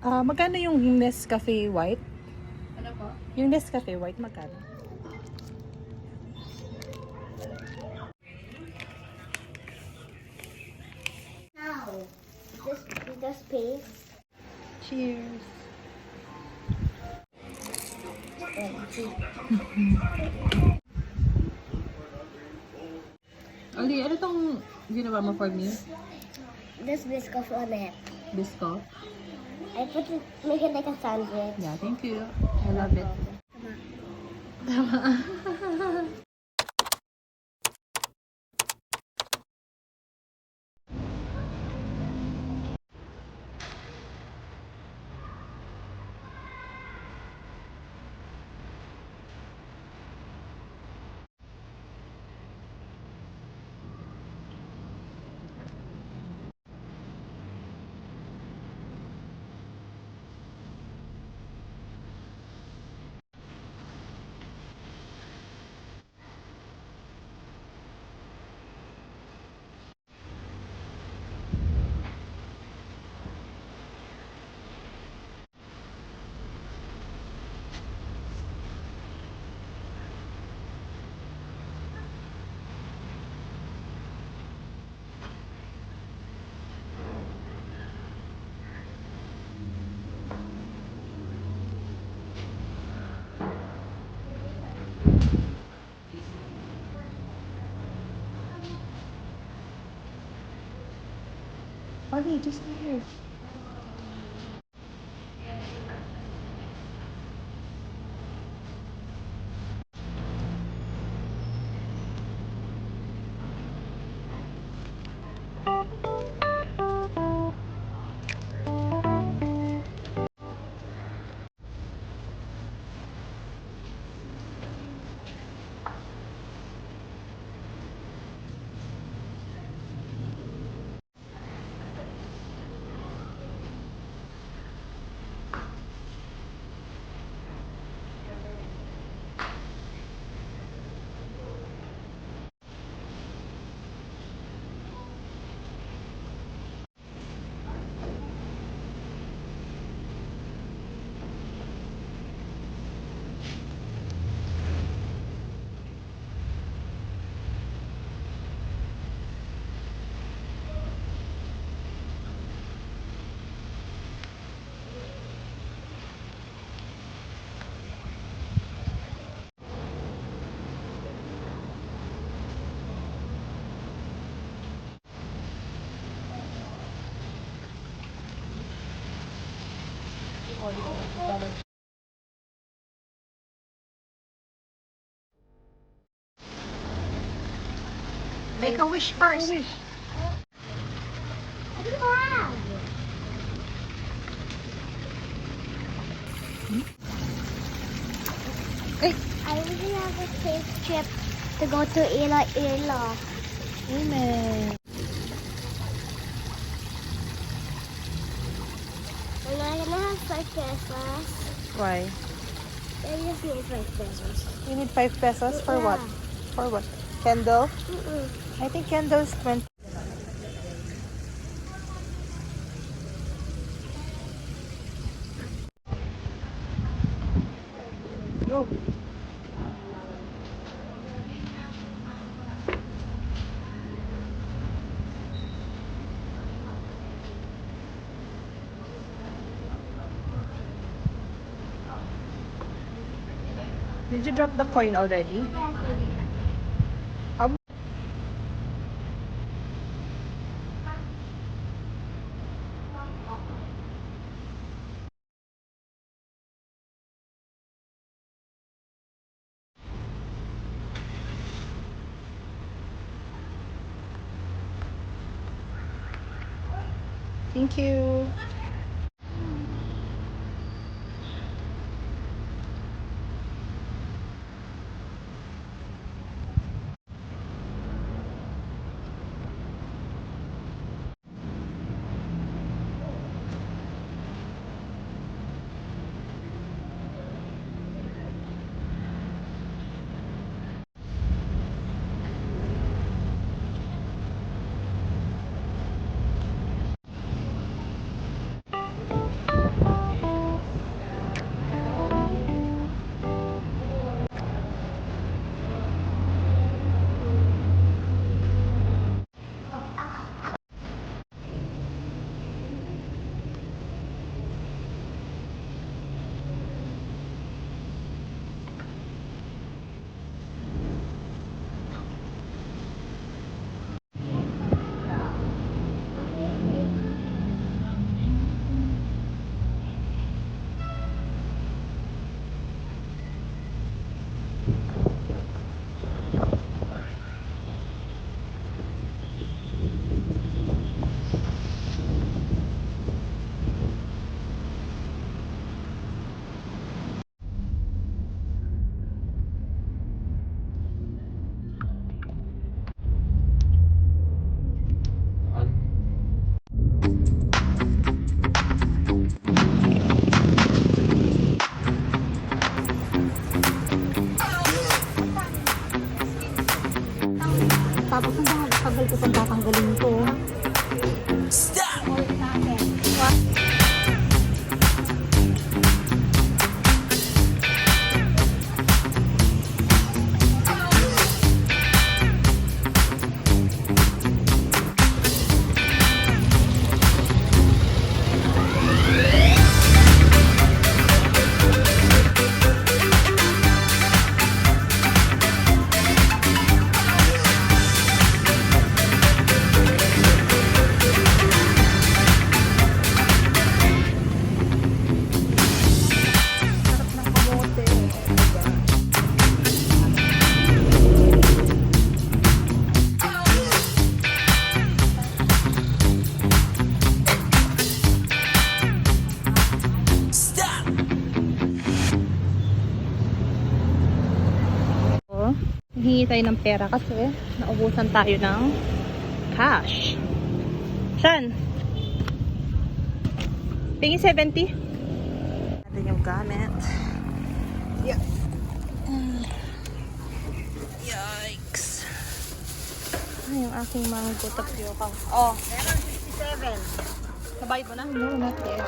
Magkano yung Nescafe White? Ano po? Yung Nescafe White, magkano? Now, this paste. Cheers! Ali, ano tong ginawa mo for me? This biscuit on it. Bisco? I put it, make it like a sandwich. Yeah, thank you. I love it. Ali, just here. Make a wish first. I really have a safe trip to go to Iloilo. Amen. And I'm gonna have 5 pesos. Why? I just need 5 pesos. You need 5 pesos for what? Yeah. For what? Candle? Mm-mm. I think candle's 20. Go. Did you drop the coin already? How- Thank you. Hingi tayo ng pera kasi naubusan tayo ng cash. Saan? Pingi 70? Ito yung gamit. Yeah. Yikes. Ay, yung aking mango tapioca. Oh. 67. Nabayad mo na? No, not yet.